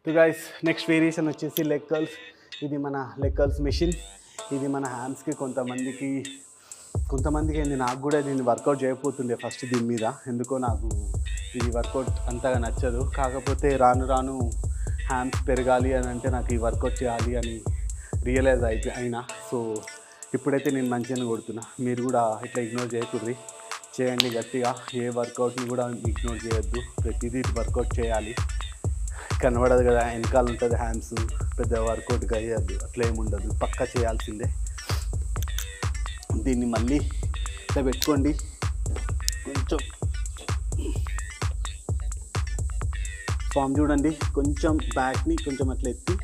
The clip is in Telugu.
సో గైస్ నెక్స్ట్ వేరియేషన్ వచ్చేసి లెగ్ కర్ల్స్. ఇది మన లెగ్ కర్ల్స్ మెషిన్. ఇది మన హ్యాండ్స్కి కొంతమందికి ఏంది, నాకు కూడా దీన్ని వర్కౌట్ చేయకపోతుండే ఫస్ట్ దీని మీద. ఎందుకో నాకు ఇది వర్కౌట్ అంతగా నచ్చదు. కాకపోతే రాను రాను హ్యాండ్స్ పెరగాలి అని అంటే నాకు ఈ వర్కౌట్ చేయాలి అని రియలైజ్ అయినా. సో ఇప్పుడైతే నేను మంచిగానే కొడుతున్నా. మీరు కూడా ఇట్లా ఇగ్నోర్ చేయకూడదు, చేయండి గట్టిగా. ఏ వర్కౌట్ని కూడా ఇగ్నోర్ చేయొద్దు, ప్రతిదీ వర్కౌట్ చేయాలి. కనబడదు కదా వెనకాల ఉంటుంది హ్యాండ్స్, పెద్ద వర్కౌట్గా అయ్యద్దు, అట్లా ఏముండదు, పక్కా చేయాల్సిందే. దీన్ని మళ్ళీ ఇట్లా పెట్టుకోండి, కొంచెం ఫామ్ చూడండి, కొంచెం బ్యాక్ని కొంచెం అట్లా ఎత్తి